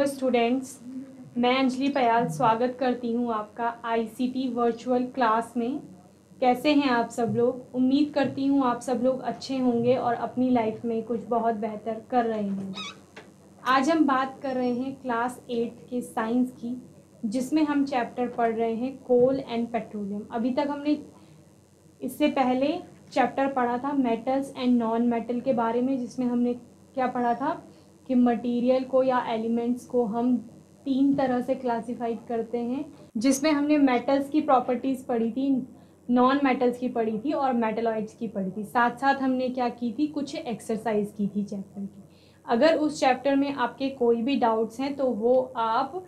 Hello students, मैं अंजलि पयाल स्वागत करती हूँ आपका आईसीटी वर्चुअल क्लास में। कैसे हैं आप सब लोग? उम्मीद करती हूँ आप सब लोग अच्छे होंगे और अपनी लाइफ में कुछ बहुत बेहतर कर रहे होंगे। आज हम बात कर रहे हैं क्लास 8 के साइंस की, जिसमें हम चैप्टर पढ़ रहे हैं कोल एंड पेट्रोलियम। अभी तक हमने इससे पहले चैप्टर पढ़ा था मेटल्स एंड नॉन मेटल के बारे में, जिसमें हमने क्या पढ़ा था कि मटेरियल को या एलिमेंट्स को हम 3 तरह से क्लासिफाइड करते हैं, जिसमें हमने मेटल्स की प्रॉपर्टीज़ पढ़ी थी, नॉन मेटल्स की पढ़ी थी और मेटलॉइड्स की पढ़ी थी। साथ साथ हमने क्या की थी, कुछ एक्सरसाइज की थी चैप्टर की। अगर उस चैप्टर में आपके कोई भी डाउट्स हैं तो वो आप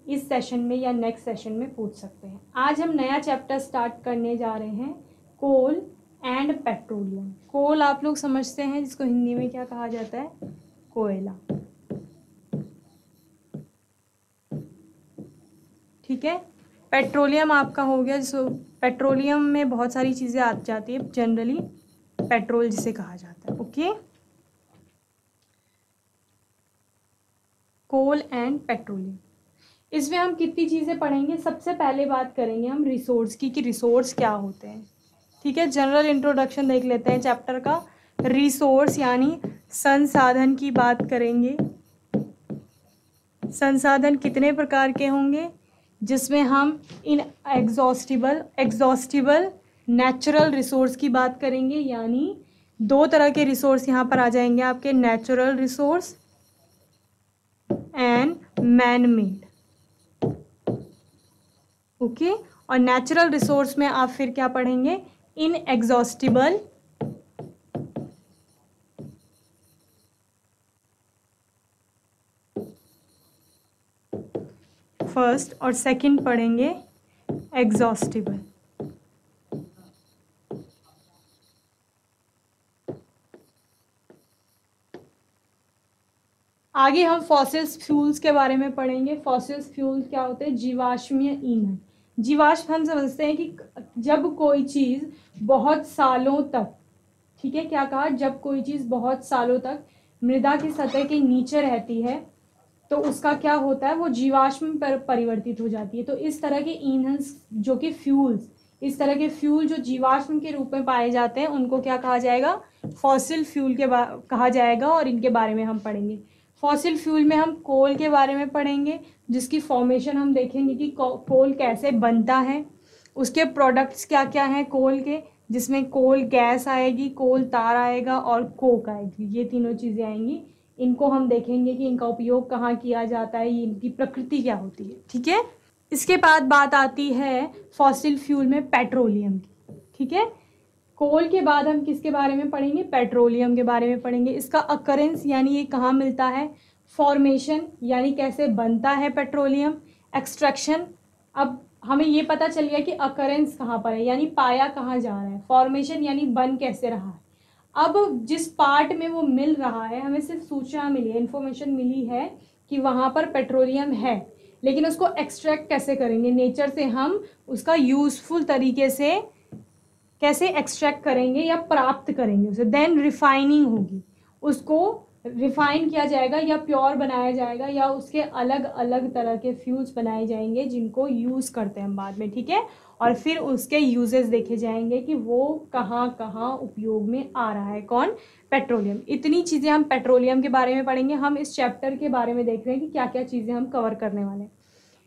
इस सेशन में या नेक्स्ट सेशन में पूछ सकते हैं। आज हम नया चैप्टर स्टार्ट करने जा रहे हैं, कोल एंड पेट्रोलियम। कोल आप लोग समझते हैं, जिसको हिंदी में क्या कहा जाता है, कोयला। ठीक है। पेट्रोलियम आपका हो गया, जिसको पेट्रोलियम में बहुत सारी चीज़ें आ जाती है, जनरली पेट्रोल जिसे कहा जाता है। ओके, कोल एंड पेट्रोलियम, इसमें हम कितनी चीज़ें पढ़ेंगे। सबसे पहले बात करेंगे हम रिसोर्स की, कि रिसोर्स क्या होते हैं। ठीक है, जनरल इंट्रोडक्शन देख लेते हैं चैप्टर का। रिसोर्स यानी संसाधन की बात करेंगे। संसाधन कितने प्रकार के होंगे, जिसमें हम इन एग्जॉस्टिबल नेचुरल रिसोर्स की बात करेंगे। यानी 2 तरह के रिसोर्स यहाँ पर आ जाएंगे आपके, natural resource and man made. Okay, और नेचुरल रिसोर्स में आप फिर क्या पढ़ेंगे, इन एग्जॉस्टिबल फर्स्ट, और सेकंड पढ़ेंगे एग्जॉस्टिबल। आगे हम फॉसिल्स फ्यूल्स के बारे में पढ़ेंगे। फॉसिल्स फ्यूल्स क्या होते हैं, जीवाश्मीय ईंधन। जीवाश्म हम समझते हैं कि जब कोई चीज़ बहुत सालों तक, ठीक है, क्या कहा, जब कोई चीज़ बहुत सालों तक मृदा की सतह के नीचे रहती है तो उसका क्या होता है, वो जीवाश्म पर परिवर्तित हो जाती है। तो इस तरह के ईंधन जो कि फ्यूल्स, इस तरह के फ्यूल जो जीवाश्म के रूप में पाए जाते हैं, उनको क्या कहा जाएगा, फॉसिल फ्यूल के कहा जाएगा। और इनके बारे में हम पढ़ेंगे। फॉसिल फ्यूल में हम कोल के बारे में पढ़ेंगे, जिसकी फॉर्मेशन हम देखेंगे कि कोल कैसे बनता है, उसके प्रोडक्ट्स क्या क्या हैं कोल के, जिसमें कोल गैस आएगी, कोल तार आएगा और कोक आएगी। ये तीनों चीज़ें आएंगी। इनको हम देखेंगे कि इनका उपयोग कहाँ किया जाता है, इनकी प्रकृति क्या होती है। ठीक है, इसके बाद बात आती है फॉसिल फ्यूल में पेट्रोलियम की। ठीक है, कोल के बाद हम किसके बारे में पढ़ेंगे, पेट्रोलियम के बारे में पढ़ेंगे। इसका अकरेंस यानी ये कहाँ मिलता है, फॉर्मेशन यानी कैसे बनता है पेट्रोलियम, एक्सट्रैक्शन। अब हमें ये पता चल गया कि अकरेंस कहाँ पर है, यानी पाया कहाँ जा रहा है, फॉर्मेशन यानी बन कैसे रहा है। अब जिस पार्ट में वो मिल रहा है, हमें सिर्फ सूचना मिली है, इन्फॉर्मेशन मिली है कि वहाँ पर पेट्रोलियम है, लेकिन उसको एक्सट्रैक्ट कैसे करेंगे, नेचर से हम उसका यूजफुल तरीके से कैसे एक्सट्रैक्ट करेंगे या प्राप्त करेंगे उसे। देन रिफाइनिंग होगी, उसको रिफाइन किया जाएगा या प्योर बनाया जाएगा, या उसके अलग अलग तरह के फ्यूल्स बनाए जाएंगे जिनको यूज़ करते हैं हम बाद में। ठीक है, और फिर उसके यूजेस देखे जाएंगे कि वो कहाँ कहाँ उपयोग में आ रहा है, कौन, पेट्रोलियम। इतनी चीज़ें हम पेट्रोलियम के बारे में पढ़ेंगे। हम इस चैप्टर के बारे में देख रहे हैं कि क्या क्या चीज़ें हम कवर करने वाले हैं।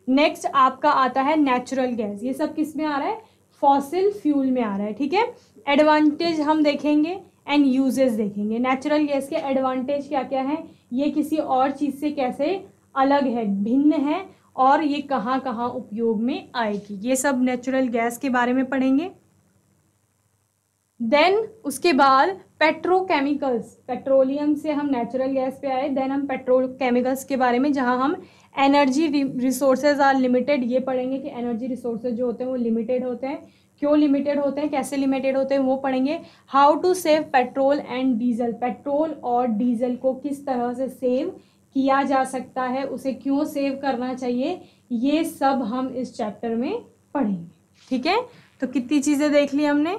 नेक्स्ट आपका आता है नेचुरल गैस। ये सब किस में आ रहा है, फॉसिल फ्यूल में आ रहा है। ठीक है, एडवांटेज हम देखेंगे एंड यूजेस देखेंगे। नेचुरल गैस के एडवांटेज क्या क्या है, ये किसी और चीज़ से कैसे अलग है, भिन्न है, और ये कहाँ कहाँ उपयोग में आएगी, ये सब नेचुरल गैस के बारे में पढ़ेंगे। देन उसके बाद पेट्रोकेमिकल्स, पेट्रोलियम से हम नेचुरल गैस पे आए, देन हम पेट्रोकेमिकल्स के बारे में, जहाँ हम एनर्जी रिसोर्सेज आर लिमिटेड, ये पढ़ेंगे कि एनर्जी रिसोर्सेज जो होते हैं वो लिमिटेड होते हैं, क्यों लिमिटेड होते हैं, कैसे लिमिटेड होते हैं, वो पढ़ेंगे। How to save petrol and diesel, petrol और डीजल को किस तरह से सेव किया जा सकता है, उसे क्यों सेव करना चाहिए, ये सब हम इस चैप्टर में पढ़ेंगे। ठीक है, तो कितनी चीज़ें देख ली हमने,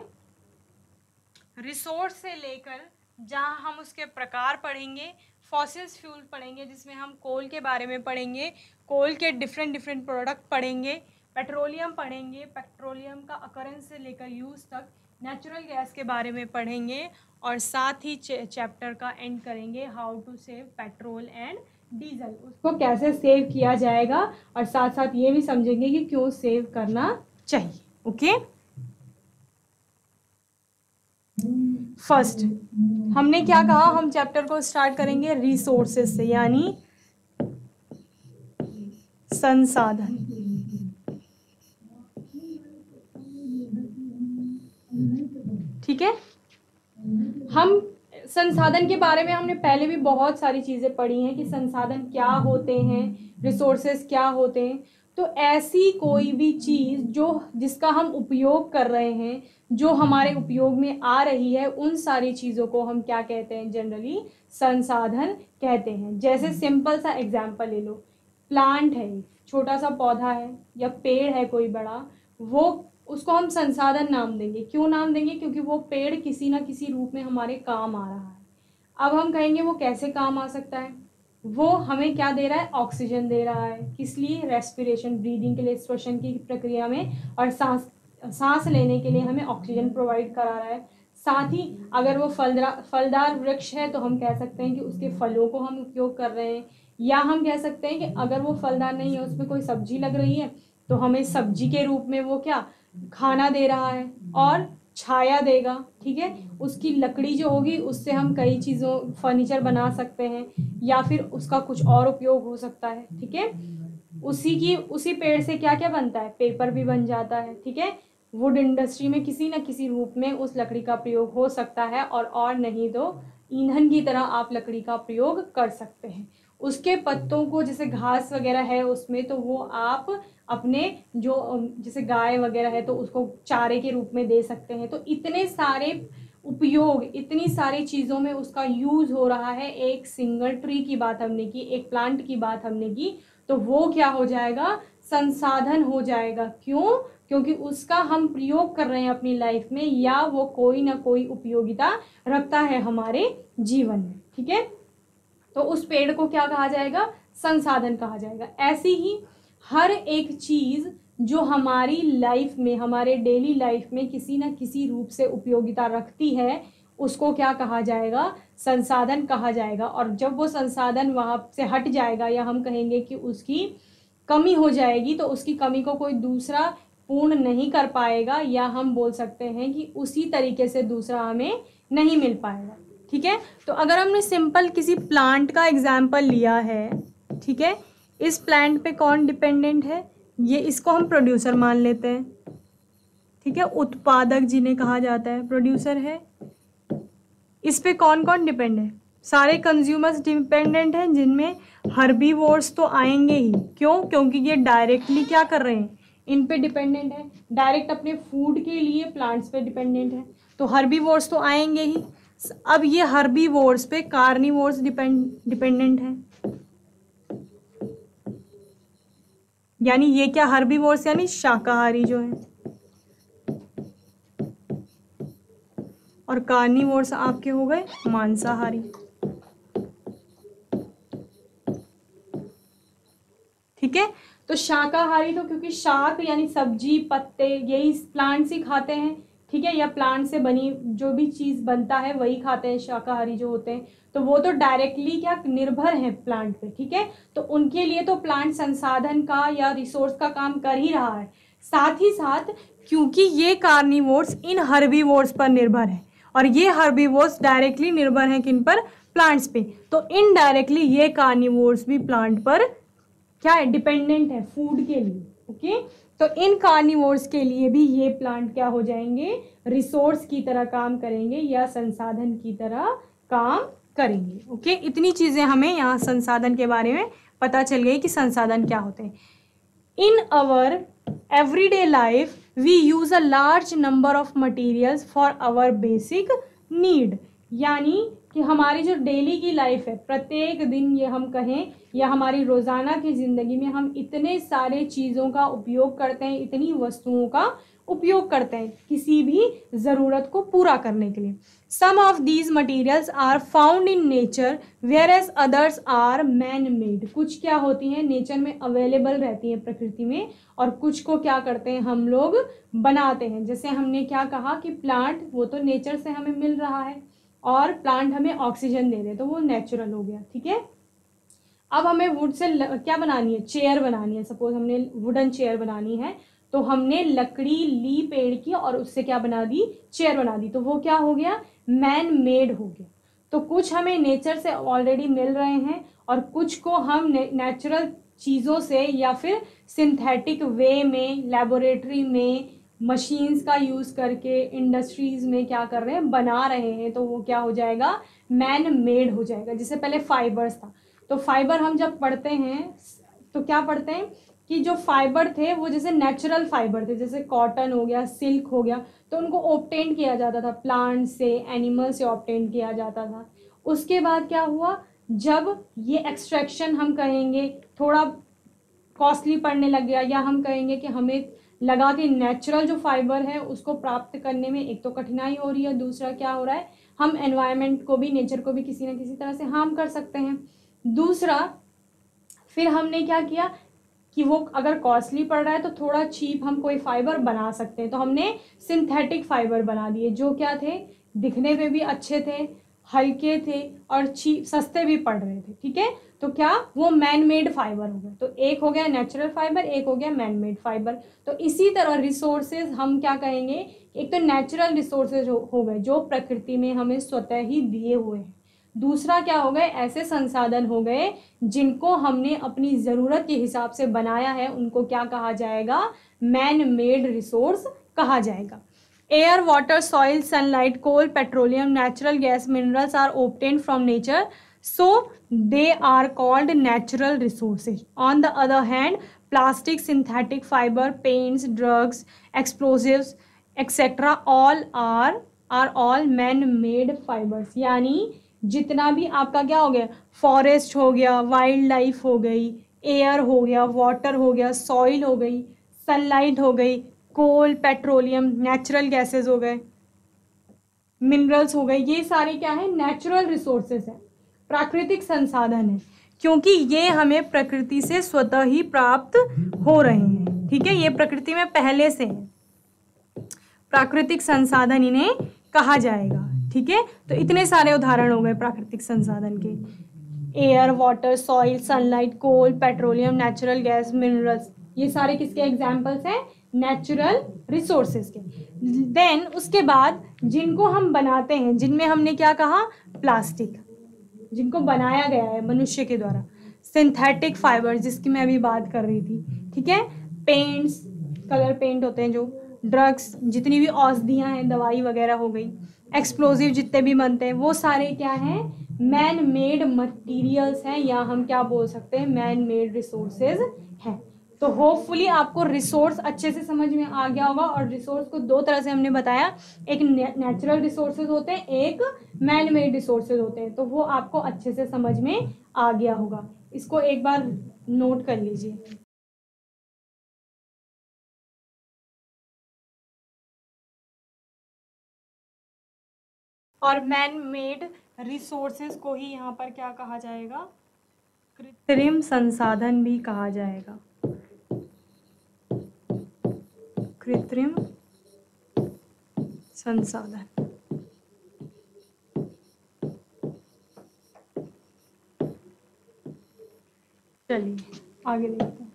रिसोर्स से लेकर जहाँ हम उसके प्रकार पढ़ेंगे, फॉसिल्स फ्यूल पढ़ेंगे जिसमें हम कोल के बारे में पढ़ेंगे, कोल के डिफरेंट डिफरेंट प्रोडक्ट पढ़ेंगे, पेट्रोलियम पढ़ेंगे, पेट्रोलियम का अकरेंस से लेकर यूज़ तक, नेचुरल गैस के बारे में पढ़ेंगे और साथ ही चैप्टर का एंड करेंगे how to save petrol and diesel, उसको कैसे सेव किया जाएगा और साथ साथ ये भी समझेंगे कि क्यों सेव करना चाहिए। ओके, फर्स्ट हमने क्या कहा, हम चैप्टर को स्टार्ट करेंगे रिसोर्सेज से, यानी संसाधन। ठीक है, हम संसाधन के बारे में हमने पहले भी बहुत सारी चीजें पढ़ी हैं कि संसाधन क्या होते हैं, रिसोर्सेज क्या होते हैं। तो ऐसी कोई भी चीज जो जिसका हम उपयोग कर रहे हैं, जो हमारे उपयोग में आ रही है, उन सारी चीजों को हम क्या कहते हैं, जनरली संसाधन कहते हैं। जैसे सिंपल सा एग्जांपल ले लो, प्लांट है, छोटा सा पौधा है या पेड़ है कोई बड़ा, वो उसको हम संसाधन नाम देंगे। क्यों नाम देंगे? क्योंकि वो पेड़ किसी ना किसी रूप में हमारे काम आ रहा है। अब हम कहेंगे वो कैसे काम आ सकता है, वो हमें क्या दे रहा है, ऑक्सीजन दे रहा है। किस लिए? रेस्पिरेशन, ब्रीदिंग के लिए, श्वसन की प्रक्रिया में, और सांस लेने के लिए हमें ऑक्सीजन प्रोवाइड करा रहा है। साथ ही अगर वो फलदार वृक्ष है तो हम कह सकते हैं कि उसके फलों को हम उपयोग कर रहे हैं, या हम कह सकते हैं कि अगर वो फलदार नहीं है, उसमें कोई सब्जी लग रही है, तो हमें सब्जी के रूप में वो क्या खाना दे रहा है और छाया देगा। ठीक है, उसकी लकड़ी जो होगी उससे हम कई चीज़ों, फर्नीचर बना सकते हैं, या फिर उसका कुछ और उपयोग हो सकता है। ठीक है, उसी पेड़ से क्या क्या बनता है, पेपर भी बन जाता है। ठीक है, वुड इंडस्ट्री में किसी न किसी रूप में उस लकड़ी का प्रयोग हो सकता है, और नहीं तो ईंधन की तरह आप लकड़ी का प्रयोग कर सकते हैं। उसके पत्तों को, जैसे घास वगैरह है उसमें, तो वो आप अपने जो जैसे गाय वगैरह है तो उसको चारे के रूप में दे सकते हैं। तो इतने सारे उपयोग, इतनी सारी चीज़ों में उसका यूज़ हो रहा है। एक सिंगल ट्री की बात हमने की, एक प्लांट की बात हमने की, तो वो क्या हो जाएगा, संसाधन हो जाएगा। क्यों? क्योंकि उसका हम प्रयोग कर रहे हैं अपनी लाइफ में, या वो कोई ना कोई उपयोगिता रखता है हमारे जीवन में। ठीक है, तो उस पेड़ को क्या कहा जाएगा, संसाधन कहा जाएगा। ऐसी ही हर एक चीज जो हमारी लाइफ में, हमारे डेली लाइफ में किसी न किसी रूप से उपयोगिता रखती है, उसको क्या कहा जाएगा, संसाधन कहा जाएगा। और जब वो संसाधन वहां से हट जाएगा, या हम कहेंगे कि उसकी कमी हो जाएगी, तो उसकी कमी को कोई दूसरा पूर्ण नहीं कर पाएगा, या हम बोल सकते हैं कि उसी तरीके से दूसरा हमें नहीं मिल पाएगा। ठीक है, तो अगर हमने सिंपल किसी प्लांट का एग्जाम्पल लिया है, ठीक है, इस प्लांट पे कौन डिपेंडेंट है, ये इसको हम प्रोड्यूसर मान लेते हैं। ठीक है, उत्पादक जिन्हें कहा जाता है प्रोड्यूसर है। इस पे कौन कौन डिपेंड है, सारे कंज्यूमर्स डिपेंडेंट हैं, जिनमें हर्बीवोर्स तो आएंगे ही। क्यों? क्योंकि ये डायरेक्टली क्या कर रहे हैं, इन पे डिपेंडेंट है, डायरेक्ट अपने फूड के लिए प्लांट्स पे डिपेंडेंट है, तो हर्बीवोर्स तो आएंगे ही। अब ये हर्बीवोर्स पे कार्निवोर्स डिपेंडेंट है, यानी ये क्या, हर्बीवोर्स यानी शाकाहारी जो है, और कार्निवोर्स आपके हो गए मांसाहारी। ठीक है, तो शाकाहारी तो क्योंकि शाक यानी सब्जी, पत्ते, यही प्लांट्स ही खाते हैं। ठीक है, या प्लांट से बनी जो भी चीज़ बनता है वही खाते हैं शाकाहारी जो होते हैं, तो वो तो डायरेक्टली क्या निर्भर है प्लांट पे। ठीक है, तो उनके लिए तो प्लांट संसाधन का या रिसोर्स का काम कर ही रहा है। साथ ही साथ क्योंकि ये कार्निवोर्स इन हर्बीवोर्स पर निर्भर है, और ये हर्बीवोर्स डायरेक्टली निर्भर हैं किन पर, प्लांट्स पे, तो इनडायरेक्टली ये कार्निवोर्स भी प्लांट पर क्या है, डिपेंडेंट है फूड के लिए। ओके, तो इन कार्निवोर्स के लिए भी ये प्लांट क्या हो जाएंगे, रिसोर्स की तरह काम करेंगे, या संसाधन की तरह काम करेंगे। ओके, इतनी चीजें हमें यहाँ संसाधन के बारे में पता चल गई कि संसाधन क्या होते हैं। In our everyday life we use a large number of materials for our basic need, यानी कि हमारी जो डेली की लाइफ है, प्रत्येक दिन ये हम कहें या हमारी रोज़ाना की ज़िंदगी में हम इतने सारे चीज़ों का उपयोग करते हैं, इतनी वस्तुओं का उपयोग करते हैं किसी भी ज़रूरत को पूरा करने के लिए। Some of these materials are found in nature whereas others are man made. कुछ क्या होती हैं नेचर में अवेलेबल रहती हैं प्रकृति में, और कुछ को क्या करते हैं हम लोग बनाते हैं। जैसे हमने क्या कहा कि प्लांट वो तो नेचर से हमें मिल रहा है और प्लांट हमें ऑक्सीजन दे रहे, तो वो नेचुरल हो गया, ठीक है। अब हमें वुड से क्या बनानी है, चेयर बनानी है। सपोज हमने वुडन चेयर बनानी है, तो हमने लकड़ी ली पेड़ की और उससे क्या बना दी, चेयर बना दी, तो वो क्या हो गया, मैन मेड हो गया। तो कुछ हमें नेचर से ऑलरेडी मिल रहे हैं और कुछ को हम नेचुरल चीज़ों से या फिर सिंथेटिक वे में, लेबोरेटरी में, मशीन्स का यूज़ करके इंडस्ट्रीज में क्या कर रहे हैं, बना रहे हैं, तो वो क्या हो जाएगा, मैन मेड हो जाएगा। जैसे पहले फाइबर्स था, तो फाइबर हम जब पढ़ते हैं तो क्या पढ़ते हैं कि जो फाइबर थे वो जैसे नेचुरल फाइबर थे, जैसे कॉटन हो गया, सिल्क हो गया, तो उनको ऑब्टेन किया जाता था प्लांट से, एनिमल से ऑब्टेन किया जाता था। उसके बाद क्या हुआ, जब ये एक्सट्रैक्शन हम कहेंगे थोड़ा कॉस्टली पड़ने लग गया, या हम कहेंगे कि हमें लगा कि नेचुरल जो फाइबर है उसको प्राप्त करने में एक तो कठिनाई हो रही है, दूसरा क्या हो रहा है, हम एनवायरनमेंट को भी, नेचर को भी किसी न किसी तरह से हार्म कर सकते हैं। दूसरा फिर हमने क्या किया कि वो अगर कॉस्टली पड़ रहा है तो थोड़ा चीप हम कोई फाइबर बना सकते हैं, तो हमने सिंथेटिक फाइबर बना दिए, जो क्या थे, दिखने में भी अच्छे थे, हल्के थे और चीप, सस्ते भी पड़ रहे थे, ठीक है। तो क्या, वो मैन मेड फाइबर हो गए। तो एक हो गया नेचुरल फाइबर, एक हो गया मैन मेड फाइबर। तो इसी तरह रिसोर्सेज हम क्या कहेंगे, एक तो नेचुरल रिसोर्सेज हो गए जो प्रकृति में हमें स्वतः ही दिए हुए हैं। दूसरा क्या हो गए, ऐसे संसाधन हो गए जिनको हमने अपनी ज़रूरत के हिसाब से बनाया है, उनको क्या कहा जाएगा, मैन मेड रिसोर्स कहा जाएगा। Air, water, soil, sunlight, coal, petroleum, natural gas, minerals are obtained from nature, so they are called natural resources. On the other hand, plastic, synthetic fiber, paints, drugs, explosives, etc. all all man-made fibers. यानी जितना भी आपका क्या हो गया, forest हो गया, wild life हो गई, एयर हो गया, वाटर हो गया, सॉइल हो गई, सनलाइट हो गई, कोल, पेट्रोलियम, नेचुरल गैसेस हो गए, मिनरल्स हो गए, ये सारे क्या है, नेचुरल रिसोर्सेज हैं, प्राकृतिक संसाधन है, क्योंकि ये हमें प्रकृति से स्वतः ही प्राप्त हो रहे हैं, ठीक है। ये प्रकृति में पहले से है, प्राकृतिक संसाधन इन्हें कहा जाएगा, ठीक है। तो इतने सारे उदाहरण हो गए प्राकृतिक संसाधन के, air, water, soil, sunlight, coal, petroleum, natural gas, minerals, ये सारे किसके एग्जाम्पल्स हैं, नेचुरल रिसोर्सेज के। देन उसके बाद जिनको हम बनाते हैं, जिनमें हमने क्या कहा, प्लास्टिक, जिनको बनाया गया है मनुष्य के द्वारा, सिंथेटिक फाइबर जिसकी मैं अभी बात कर रही थी, ठीक है, पेंट्स, कलर पेंट होते हैं जो, ड्रग्स, जितनी भी औषधियाँ हैं, दवाई वगैरह हो गई, एक्सप्लोजिव जितने भी बनते हैं, वो सारे क्या हैं, मैन मेड मटीरियल्स हैं, या हम क्या बोल सकते हैं, मैन मेड रिसोर्सेज हैं। तो होपफुली आपको रिसोर्स अच्छे से समझ में आ गया होगा, और रिसोर्स को दो तरह से हमने बताया, एक नेचुरल रिसोर्सेज होते हैं, एक मैन मेड रिसोर्सेज होते हैं, तो वो आपको अच्छे से समझ में आ गया होगा। इसको एक बार नोट कर लीजिए। और मैन मेड रिसोर्सेज को ही यहाँ पर क्या कहा जाएगा, कृत्रिम संसाधन भी कहा जाएगा, कृत्रिम संसाधन। चलिए आगे देखते हैं।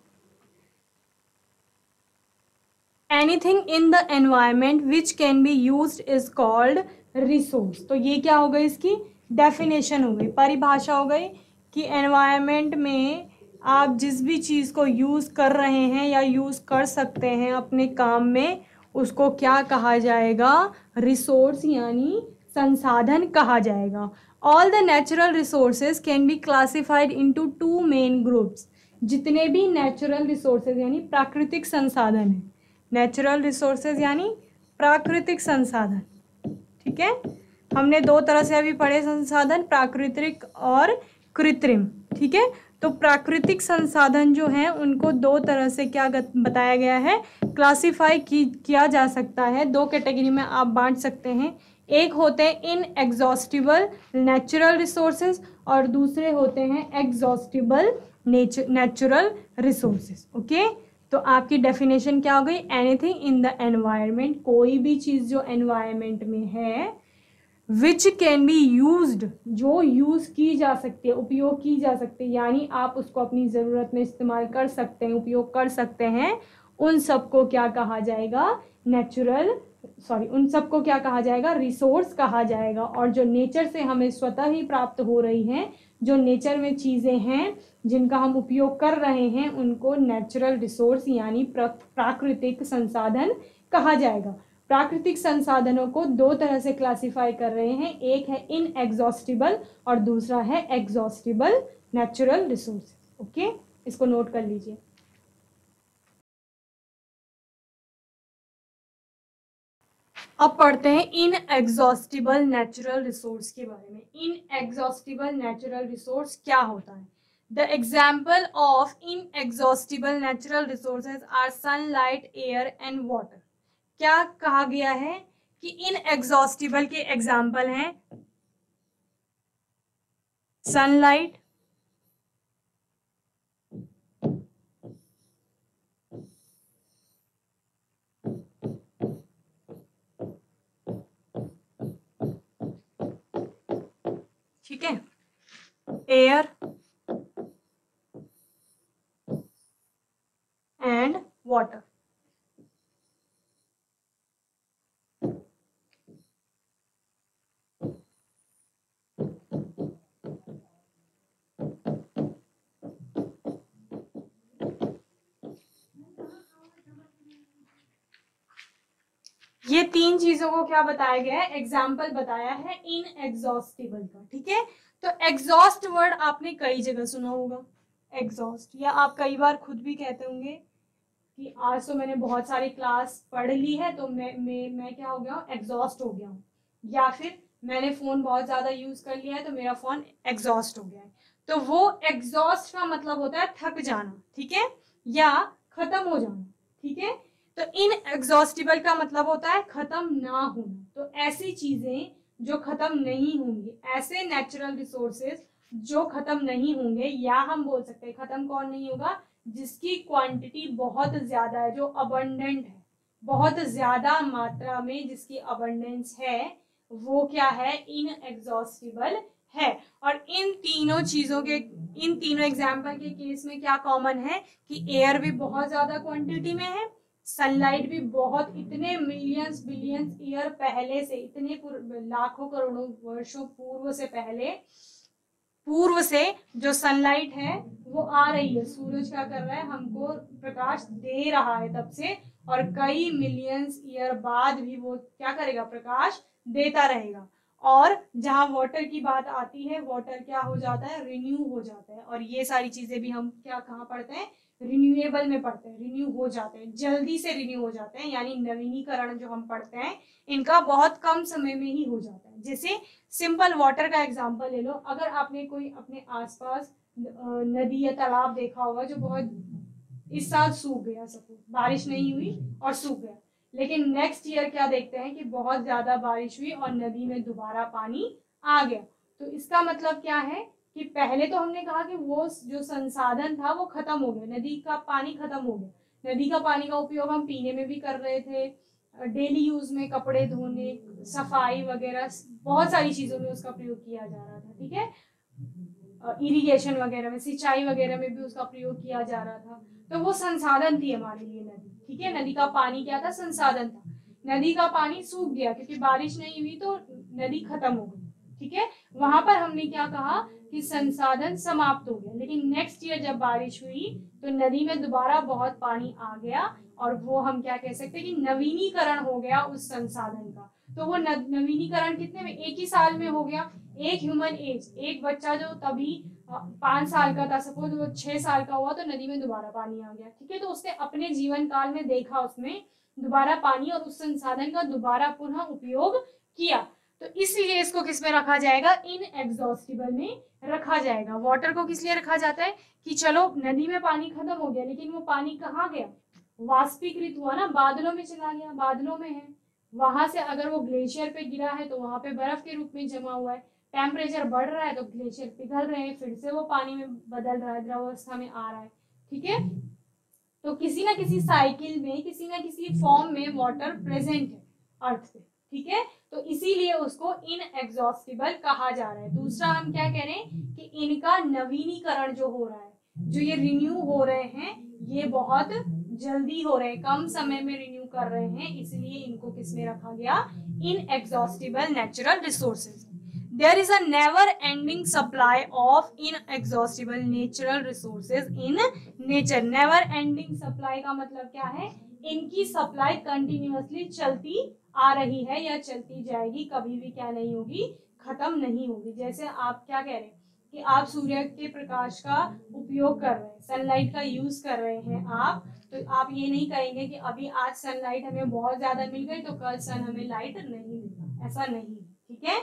Anything in the environment which can be used is called resource. तो ये क्या हो गई, इसकी डेफिनेशन हो गई, परिभाषा हो गई कि एनवायरमेंट में आप जिस भी चीज़ को यूज़ कर रहे हैं या यूज़ कर सकते हैं अपने काम में, उसको क्या कहा जाएगा, रिसोर्स यानी संसाधन कहा जाएगा। All the natural resources can be classified into two main groups. जितने भी नेचुरल रिसोर्सेज यानी प्राकृतिक संसाधन है, नेचुरल रिसोर्सेज यानी प्राकृतिक संसाधन, ठीक है, हमने दो तरह से अभी पढ़े संसाधन, प्राकृतिक और कृत्रिम। ठीक है, तो प्राकृतिक संसाधन जो हैं उनको दो तरह से क्या बताया गया है, क्लासिफाई किया जा सकता है। दो कैटेगरी में आप बांट सकते हैं। एक होते हैं इनएग्जॉस्टिबल नेचुरल रिसोर्सेज और दूसरे होते हैं एग्जॉस्टिबल नेचुरल रिसोर्सेज। ओके, तो आपकी डेफिनेशन क्या हो गई, एनीथिंग इन द एनवायरमेंट, कोई भी चीज जो एनवायरमेंट में है, विच कैन बी यूज्ड, जो यूज की जा सकती है, उपयोग की जा सकती है, यानी आप उसको अपनी ज़रूरत में इस्तेमाल कर सकते हैं, उपयोग कर सकते हैं, उन सबको क्या कहा जाएगा, उन सबको क्या कहा जाएगा, रिसोर्स कहा जाएगा। और जो नेचर से हमें स्वतः ही प्राप्त हो रही हैं, जो नेचर में चीज़ें हैं जिनका हम उपयोग कर रहे हैं, उनको नेचुरल रिसोर्स यानी प्राकृतिक संसाधन कहा जाएगा। प्राकृतिक संसाधनों को दो तरह से क्लासिफाई कर रहे हैं, एक है इनएग्जॉस्टिबल और दूसरा है एग्जॉस्टिबल नेचुरल रिसोर्सेज। ओके, इसको नोट कर लीजिए। अब पढ़ते हैं इनएग्जॉस्टिबल नेचुरल रिसोर्स के बारे में। इनएग्जॉस्टिबल नेचुरल रिसोर्स क्या होता है? The example of inexhaustible natural resources are sunlight, air and water. क्या कहा गया है कि इनएग्जॉस्टिबल के एग्जाम्पल हैं सनलाइट, ठीक है, एयर एंड वाटर। ये तीन चीजों को क्या बताया गया है, एग्जाम्पल बताया है इनएग्जॉस्टिबल का। ठीक है, तो एग्जॉस्ट वर्ड आपने कई जगह सुना होगा, एग्जॉस्ट, या आप कई बार खुद भी कहते होंगे कि आज तो मैंने बहुत सारी क्लास पढ़ ली है तो मैं क्या हो गया हूँ, एग्जॉस्ट हो गया हूँ, या फिर मैंने फोन बहुत ज्यादा यूज कर लिया है तो मेरा फोन एग्जॉस्ट हो गया है। तो वो एग्जॉस्ट का मतलब होता है थक जाना, ठीक है, या खत्म हो जाना। ठीक है, तो इनएग्जॉस्टिबल का मतलब होता है खत्म ना होना। तो ऐसी चीजें जो खत्म नहीं होंगी, ऐसे नेचुरल रिसोर्सेज जो खत्म नहीं होंगे, या हम बोल सकते हैं खत्म कौन नहीं होगा, जिसकी क्वांटिटी बहुत ज्यादा है, जो अबंडेंट है, बहुत ज्यादा मात्रा में जिसकी अबंडेंस है, वो क्या है, इनएग्जॉस्टिबल है। और इन तीनों चीजों के, इन तीनों एग्जाम्पल के केस में क्या कॉमन है कि एयर भी बहुत ज्यादा क्वांटिटी में है, सनलाइट भी बहुत, इतने मिलियंस बिलियंस ईयर पहले से, इतने लाखों करोड़ों वर्षों पूर्व से जो सनलाइट है वो आ रही है, सूरज क्या कर रहा है, हमको प्रकाश दे रहा है तब से, और कई मिलियंस ईयर बाद भी वो क्या करेगा, प्रकाश देता रहेगा। और जहां वाटर की बात आती है, वाटर क्या हो जाता है, रिन्यू हो जाता है। और ये सारी चीजें भी हम क्या कहाँ पढ़ते हैं, रिन्यूएबल में पढ़ते हैं, रिन्यू हो जाते हैं, जल्दी से रिन्यू हो जाते हैं, यानी नवीनीकरण जो हम पढ़ते हैं इनका बहुत कम समय में ही हो जाता है। जैसे सिंपल वाटर का एग्जांपल ले लो, अगर आपने कोई अपने आसपास नदी या तालाब देखा होगा जो बहुत इस साल सूख गया, सपोज बारिश नहीं हुई और सूख गया, लेकिन नेक्स्ट ईयर क्या देखते हैं कि बहुत ज्यादा बारिश हुई और नदी में दोबारा पानी आ गया। तो इसका मतलब क्या है कि पहले तो हमने कहा कि वो जो संसाधन था वो खत्म हो गया, नदी का पानी खत्म हो गया। नदी का पानी का उपयोग हम पीने में भी कर रहे थे, डेली यूज में, कपड़े धोने, सफाई वगैरह, बहुत सारी चीजों में उसका प्रयोग किया जा रहा था। ठीक है, इरिगेशन वगैरह में, सिंचाई वगैरह में भी उसका प्रयोग किया जा रहा था। तो वो संसाधन थी हमारे लिए नदी। ठीक है, नदी का पानी क्या था, संसाधन था। नदी का पानी सूख गया क्योंकि बारिश नहीं हुई तो नदी खत्म हो गई। ठीक है, वहां पर हमने क्या कहा कि संसाधन समाप्त हो गया, लेकिन नेक्स्ट ईयर जब बारिश हुई तो नदी में दोबारा बहुत पानी आ गया, और वो हम क्या कह सकते हैं कि नवीनीकरण हो गया उस संसाधन का। तो वो नवीनीकरण कितने में, एक ही साल में हो गया। एक ह्यूमन एज, एक बच्चा जो तभी 5 साल का था, सपोज वो 6 साल का हुआ तो नदी में दोबारा पानी आ गया। ठीक है, तो उसने अपने जीवन काल में देखा उसमें दोबारा पानी, और उस संसाधन का दोबारा पुनः उपयोग किया। तो इसलिए इसको किस में रखा जाएगा, इनएग्जॉस्टिबल में रखा जाएगा। वाटर को किस लिए रखा जाता है कि चलो नदी में पानी खत्म हो गया, लेकिन वो पानी कहाँ गया, वाष्पीकृत हुआ ना, बादलों में चला गया, बादलों में है, वहां से अगर वो ग्लेशियर पे गिरा है तो वहां पे बर्फ के रूप में जमा हुआ है, टेम्परेचर बढ़ रहा है तो ग्लेशियर पिघल रहे हैं, फिर से वो पानी में बदल रहा है, द्रवावस्था में आ रहा है। ठीक है, तो किसी ना किसी साइकिल में, किसी ना किसी फॉर्म में वाटर प्रेजेंट है अर्थ पे। ठीक है, तो इसीलिए उसको इनएग्जॉस्टिबल कहा जा रहा है। दूसरा हम क्या कह रहे हैं कि इनका नवीनीकरण जो हो रहा है, जो ये रिन्यू हो रहे हैं, ये बहुत जल्दी हो रहे हैं, कम समय में रिन्यू कर रहे हैं, इसलिए इनको किस में रखा गया, inexhaustible natural resources. There is a never ending supply of inexhaustible natural resources in nature. Never ending supply का मतलब क्या है, इनकी सप्लाई कंटिन्यूअसली चलती आ रही है या चलती जाएगी, कभी भी क्या नहीं होगी, खत्म नहीं होगी। जैसे आप क्या कह रहे हैं कि आप सूर्य के प्रकाश का उपयोग कर रहे हैं, सनलाइट का यूज कर रहे हैं आप, तो आप ये नहीं कहेंगे कि अभी आज सनलाइट हमें बहुत ज्यादा मिल गई तो कल सन हमें लाइट नहीं मिलेगा, ऐसा नहीं। ठीक है,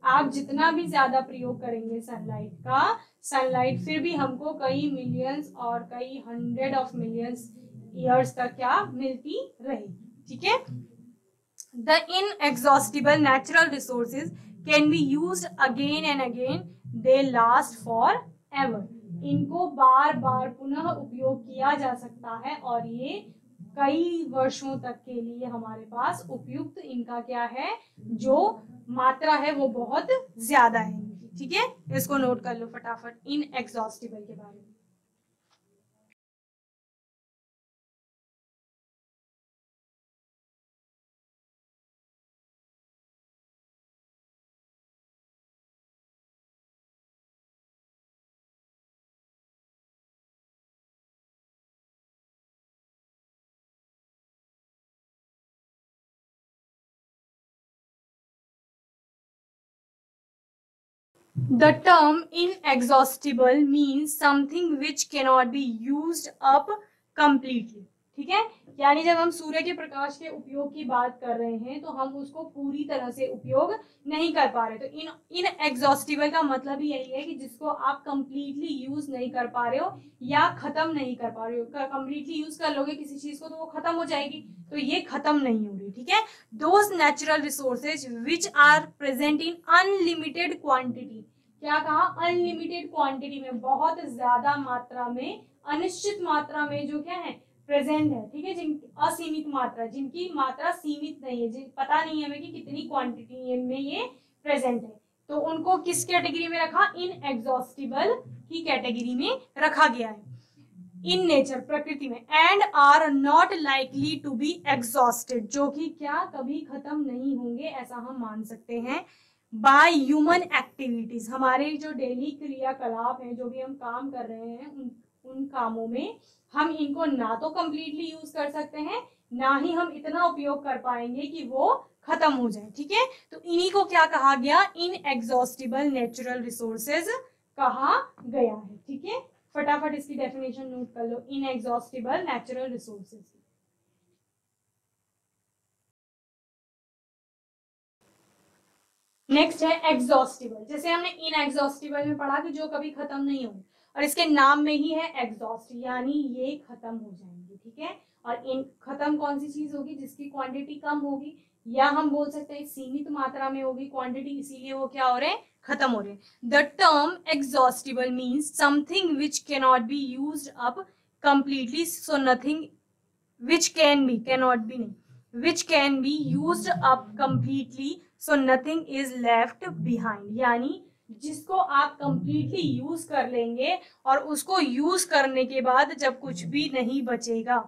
आप जितना भी ज्यादा प्रयोग करेंगे सनलाइट का, सनलाइट फिर भी हमको कई मिलियंस और कई 100 ऑफ मिलियंस ईयर्स तक क्या मिलती रहेगी। ठीक है, the inexhaustible natural resources can be used again and again, they last for ever. इनको बार बार पुनः उपयोग किया जा सकता है और ये कई वर्षों तक के लिए हमारे पास उपयुक्त इनका क्या है, जो मात्रा है वो बहुत ज्यादा है। ठीक है, इसको नोट कर लो फटाफट इनएग्जॉस्टिबल के बारे में। The term inexhaustible means something which cannot be used up completely. ठीक है, यानी जब हम सूर्य के प्रकाश के उपयोग की बात कर रहे हैं तो हम उसको पूरी तरह से उपयोग नहीं कर पा रहे। तो इनएग्जॉस्टिबल का मतलब ही यही है कि जिसको आप कंप्लीटली यूज नहीं कर पा रहे हो या खत्म नहीं कर पा रहे हो। कंप्लीटली यूज कर लोगे किसी चीज को तो वो खत्म हो जाएगी, तो ये खत्म नहीं हो रही। ठीक है, those natural resources which are present in unlimited quantity, क्या कहा, अनलिमिटेड क्वांटिटी में, बहुत ज्यादा मात्रा में, अनिश्चित मात्रा में जो क्या है प्रेजेंट है। ठीक है, जिनकी असीमित मात्रा, जिनकी मात्रा सीमित नहीं है, पता नहीं है हमें कि कितनी क्वांटिटी में ये प्रेजेंट है, तो उनको किस कैटेगरी में रखा, इनएग्जॉस्टिबल की कैटेगरी में रखा गया है इन नेचर, प्रकृति में, and are not likely to be exhausted, जो कि क्या कभी खत्म नहीं होंगे, ऐसा हम मान सकते हैं। बाय ह्यूमन एक्टिविटीज, हमारे जो डेली क्रियाकलाप हैं, जो भी हम काम कर रहे हैं, उन कामों में हम इनको ना तो कंप्लीटली यूज कर सकते हैं, ना ही हम इतना उपयोग कर पाएंगे कि वो खत्म हो जाए। ठीक है, तो इन्हीं को क्या कहा गया, इनएग्जॉस्टिबल नेचुरल रिसोर्सेज कहा गया है। ठीक है, फटाफट इसकी डेफिनेशन नोट कर लो, इनएग्जॉस्टिबल नेचुरल रिसोर्सेज। नेक्स्ट है एग्जॉस्टिबल। जैसे हमने इनएग्जॉस्टिबल में पढ़ा कि जो कभी खत्म नहीं होंगे, और इसके नाम में ही है एग्जॉस्ट, यानी ये खत्म हो जाएंगे। ठीक है, और इन खत्म कौन सी चीज होगी, जिसकी क्वांटिटी कम होगी, या हम बोल सकते हैं सीमित मात्रा में होगी क्वांटिटी, इसीलिए वो क्या हो रहे हैं, खत्म हो रहे हैं। The term exhaustible means something which can not be used up completely, so nothing which can be, can not be नहीं, which can be used up completely so nothing is left behind, यानी जिसको आप completely use कर लेंगे और उसको use करने के बाद जब कुछ भी नहीं बचेगा।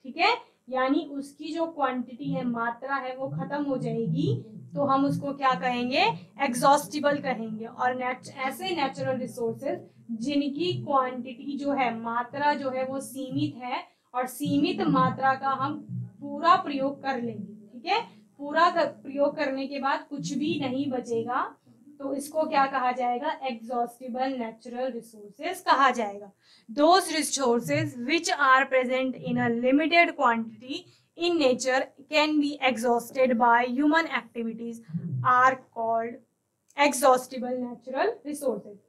ठीक है, यानी उसकी जो क्वांटिटी है, मात्रा है, वो खत्म हो जाएगी, तो हम उसको क्या कहेंगे, एग्जॉस्टिबल कहेंगे। और ऐसे नेचुरल रिसोर्सेज जिनकी क्वांटिटी जो है, मात्रा जो है वो सीमित है, और सीमित मात्रा का हम पूरा प्रयोग कर लेंगे। ठीक है, पूरा प्रयोग करने के बाद कुछ भी नहीं बचेगा, तो इसको क्या कहा जाएगा, एग्जॉस्टिबल नेचुरल रिसोर्सेज कहा जाएगा। Those resources which are present in a limited quantity in nature can be exhausted by human activities are called exhaustible natural resources।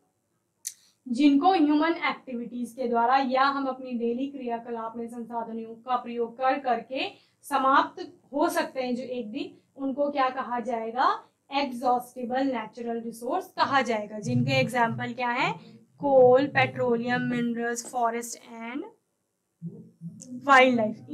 जिनको ह्यूमन एक्टिविटीज के द्वारा या हम अपनी डेली क्रियाकलाप में संसाधनों का प्रयोग कर करके समाप्त हो सकते हैं जो एक दिन, उनको क्या कहा जाएगा? एग्जॉस्टिबल नेचुरल रिसोर्स कहा जाएगा। जिनके एग्जाम्पल क्या है? Coal, petroleum, minerals, forest and wildlife.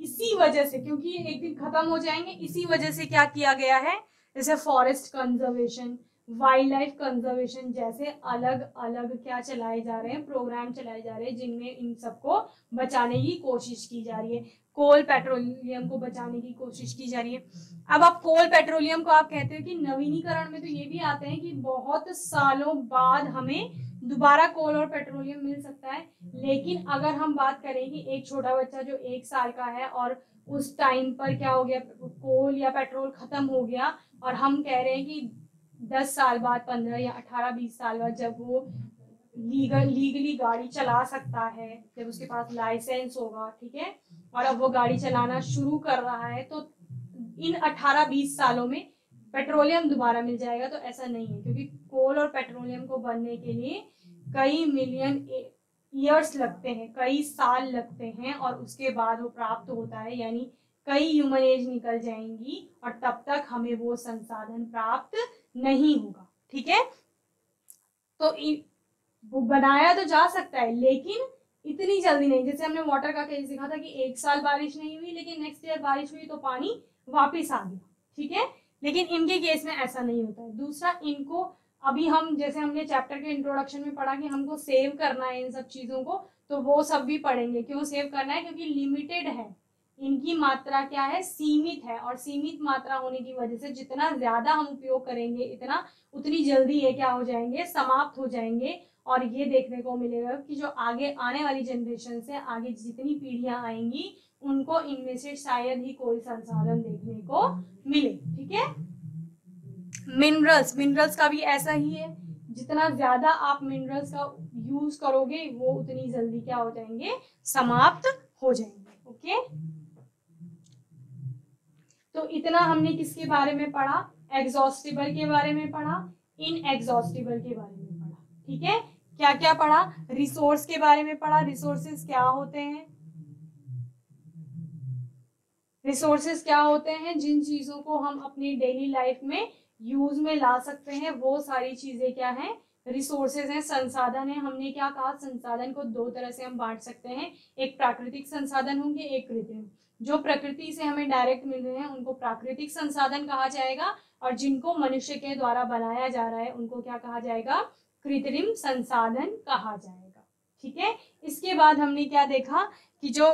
इसी वजह से, क्योंकि ये एक दिन खत्म हो जाएंगे, इसी वजह से क्या किया गया है? जैसे forest conservation, wild life conservation जैसे अलग अलग क्या चलाए जा रहे हैं, प्रोग्राम चलाए जा रहे हैं, जिनमें इन सबको बचाने की कोशिश की जा रही है। कोल, पेट्रोलियम को बचाने की कोशिश की जा रही है। अब आप कोल, पेट्रोलियम को आप कहते हो कि नवीनीकरण में तो ये भी आते हैं कि बहुत सालों बाद हमें दोबारा कोल और पेट्रोलियम मिल सकता है। लेकिन अगर हम बात करें कि एक छोटा बच्चा जो 1 साल का है और उस टाइम पर क्या हो गया, कोल या पेट्रोल खत्म हो गया, और हम कह रहे हैं कि 10 साल बाद, 15 या 18-20 साल बाद जब वो लीगली गाड़ी चला सकता है, जब उसके पास लाइसेंस होगा, ठीक है, और अब वो गाड़ी चलाना शुरू कर रहा है, तो इन 18-20 सालों में पेट्रोलियम दोबारा मिल जाएगा। तो ऐसा नहीं है, क्योंकि कोल और पेट्रोलियम को बनने के लिए कई मिलियन ईयर्स लगते हैं, कई साल लगते हैं, और उसके बाद वो प्राप्त होता है। यानी कई ह्यूमन एज निकल जाएंगी और तब तक हमें वो संसाधन प्राप्त नहीं होगा। ठीक है, तो वो बनाया तो जा सकता है, लेकिन इतनी जल्दी नहीं। जैसे हमने वाटर का केस देखा था कि 1 साल बारिश नहीं हुई, लेकिन नेक्स्ट ईयर बारिश हुई तो पानी वापिस आ गया। ठीक है, लेकिन इनके केस में ऐसा नहीं होता है। दूसरा, इनको अभी हम, जैसे हमने चैप्टर के इंट्रोडक्शन में पढ़ा कि हमको सेव करना है इन सब चीजों को, तो वो सब भी पढ़ेंगे। क्यों सेव करना है? क्योंकि लिमिटेड है, इनकी मात्रा क्या है? सीमित है, और सीमित मात्रा होने की वजह से जितना ज्यादा हम उपयोग करेंगे उतनी जल्दी ये क्या हो जाएंगे? समाप्त हो जाएंगे। और ये देखने को मिलेगा कि जो आगे आने वाली जनरेशन से आगे जितनी पीढ़ियां आएंगी, उनको इनमें से शायद ही कोई संसाधन देखने को मिले। ठीक है, मिनरल्स का भी ऐसा ही है। जितना ज्यादा आप मिनरल्स का यूज करोगे, वो उतनी जल्दी क्या हो जाएंगे? समाप्त हो जाएंगे। ओके, तो इतना हमने किसके बारे में पढ़ा? एग्जॉस्टिबल के बारे में पढ़ा, इनएग्जॉस्टिबल के बारे में पढ़ा। ठीक है, क्या क्या पढ़ा? रिसोर्स के बारे में पढ़ा, रिसोर्सेज क्या होते हैं, रिसोर्सेज क्या होते हैं, जिन चीजों को हम अपनी डेली लाइफ में यूज में ला सकते हैं, वो सारी चीजें क्या है? रिसोर्सेज हैं, संसाधन है। हमने क्या कहा? संसाधन को 2 तरह से हम बांट सकते हैं, एक प्राकृतिक संसाधन होंगे, एक कृत्रिम। जो प्रकृति से हमें डायरेक्ट मिल रहे हैं उनको प्राकृतिक संसाधन कहा जाएगा, और जिनको मनुष्य के द्वारा बनाया जा रहा है उनको क्या कहा जाएगा? कृत्रिम संसाधन कहा जाएगा। ठीक है, इसके बाद हमने क्या देखा कि जो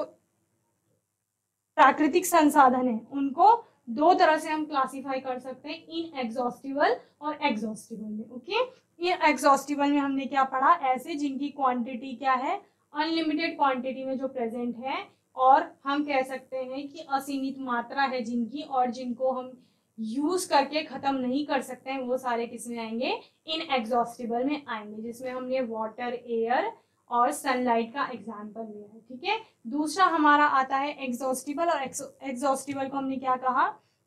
प्राकृतिक संसाधन है उनको 2 तरह से हम क्लासिफाई कर सकते हैं, इनएग्जॉस्टिबल और एग्जॉस्टिबल में। ओके, इनएग्जॉस्टिबल में हमने क्या पढ़ा? ऐसे जिनकी क्वांटिटी क्या है? अनलिमिटेड क्वांटिटी में जो प्रेजेंट है, और हम कह सकते हैं कि असीमित मात्रा है जिनकी, और जिनको हम यूज करके खत्म नहीं कर सकते हैं, वो सारे किसमें आएंगे? इनएग्जॉस्टिबल में आएंगे, जिसमें हमने वाटर, एयर और सनलाइट का एग्जाम्पल लिया है। ठीक है, दूसरा हमारा आता है एग्जॉस्टिबल, और एग्जॉस्टिबल को हमने क्या कहा?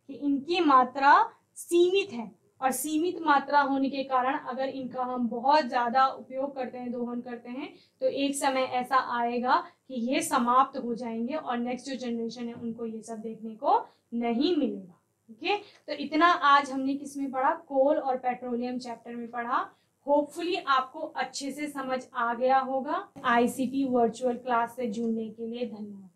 कि इनकी मात्रा सीमित है, और सीमित मात्रा होने के कारण अगर इनका हम बहुत ज्यादा उपयोग करते हैं, दोहन करते हैं, तो एक समय ऐसा आएगा कि ये समाप्त हो जाएंगे, और नेक्स्ट जो जनरेशन है उनको ये सब देखने को नहीं मिलेगा। ओके, तो इतना आज हमने किसमें पढ़ा? कोल और पेट्रोलियम चैप्टर में पढ़ा। होपफुली आपको अच्छे से समझ आ गया होगा। आईसीटी वर्चुअल क्लास से जुड़ने के लिए धन्यवाद।